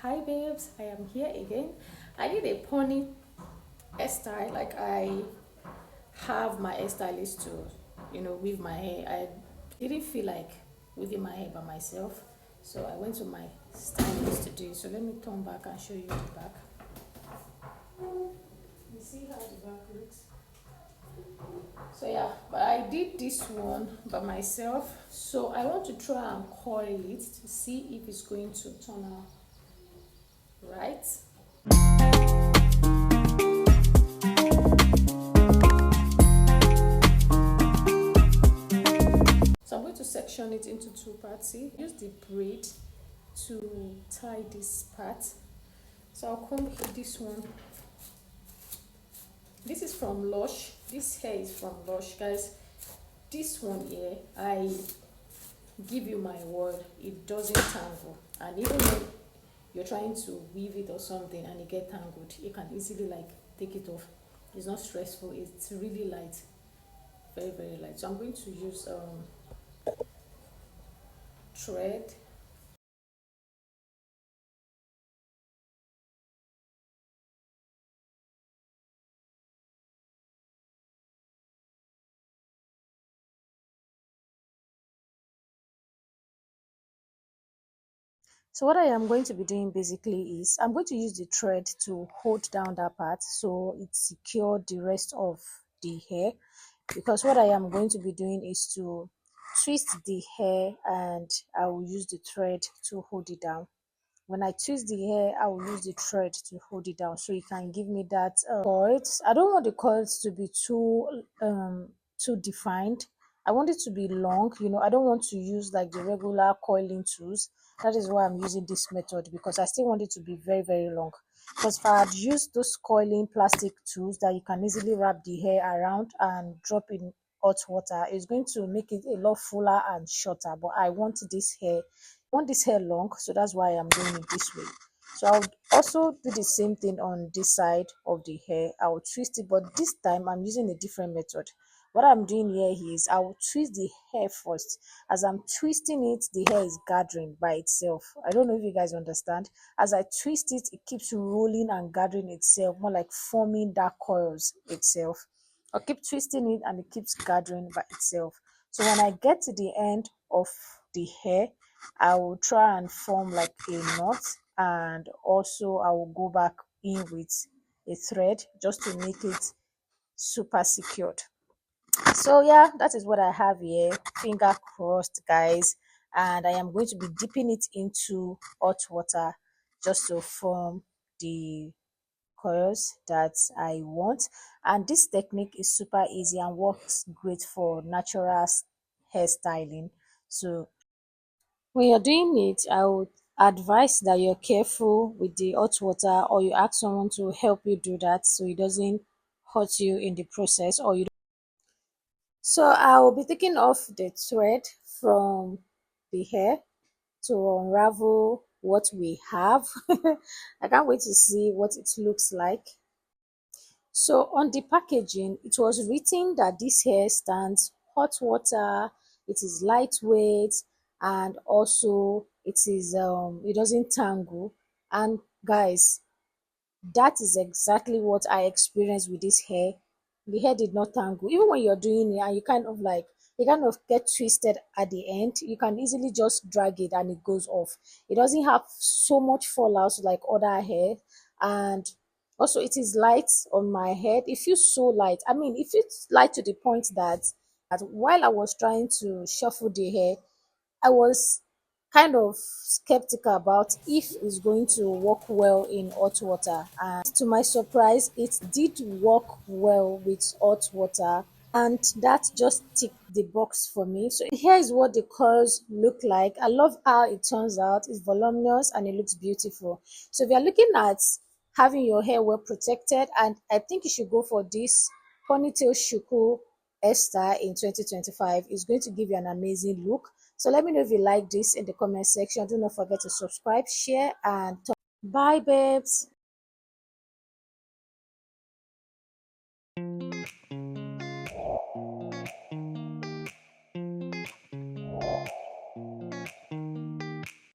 Hi babes, I am here again. I need a pony hairstyle. Like I have my hairstylist to, weave my hair. I didn't feel like weaving my hair by myself, so I went to my stylist to do it. So let me turn back and show you the back. You see how the back looks. So yeah, but I did this one by myself. So I want to try and coil it to see if it's going to turn out right. So I'm going to section it into two parts. See, use the braid to tie this part. So I'll comb this one. This is from Lush. This hair is from Lush, guys. This one here, I give you my word, it doesn't tangle. And even when you're trying to weave it or something and it get tangled, you can easily like take it off. It's not stressful. It's really light, very very light. So I'm going to use thread. So what I am going to be doing basically is I'm going to use the thread to hold down that part so it secure the rest of the hair, because what I am going to be doing is to twist the hair and I will use the thread to hold it down. When I twist the hair, I will use the thread to hold it down so it can give me that coils. I don't want the coils to be too defined. I want it to be long. I don't want to use like the regular coiling tools. That is why I'm using this method, because I still want it to be very very long. Because if I had used those coiling plastic tools that you can easily wrap the hair around and drop in hot water, it's going to make it a lot fuller and shorter. But I want this hair long, so that's why I'm doing it this way. So I'll also do the same thing on this side of the hair. I'll twist it, but this time I'm using a different method. What I'm doing here is I will twist the hair first. As I'm twisting it, the hair is gathering by itself. I don't know if you guys understand. As I twist it, it keeps rolling and gathering itself, more like forming dark coils itself. I'll keep twisting it and it keeps gathering by itself. So when I get to the end of the hair, I will try and form like a knot, and also I will go back in with a thread just to make it super secured. So yeah, that is what I have here. Finger crossed, guys. And I am going to be dipping it into hot water just to form the coils that I want. And this technique is super easy and works great for natural hairstyling. So when you're doing it, I would advise that you're careful with the hot water, or you ask someone to help you do that so it doesn't hurt you in the process, or you. So I will be taking off the thread from the hair to unravel what we have. I can't wait to see what it looks like. So on the packaging, it was written that this hair stands hot water, it is lightweight, and also it doesn't tangle. And guys, that is exactly what I experienced with this hair. The hair did not tangle. Even when you're doing it and you kind of get twisted at the end, you can easily just drag it and it goes off. It doesn't have so much fallout like other hair. And also it is light on my head. It feels so light. I mean, it feels light to the point that while I was trying to shuffle the hair, I was kind of skeptical about if it's going to work well in hot water. And to my surprise, it did work well with hot water. And that just ticked the box for me. So here is what the curls look like. I love how it turns out. It's voluminous and it looks beautiful. So if you're looking at having your hair well protected, and I think you should go for this ponytail shuku hairstyle in 2025. It's going to give you an amazing look. So let me know if you like this in the comment section. Do not forget to subscribe, share, and talk. Bye, babes.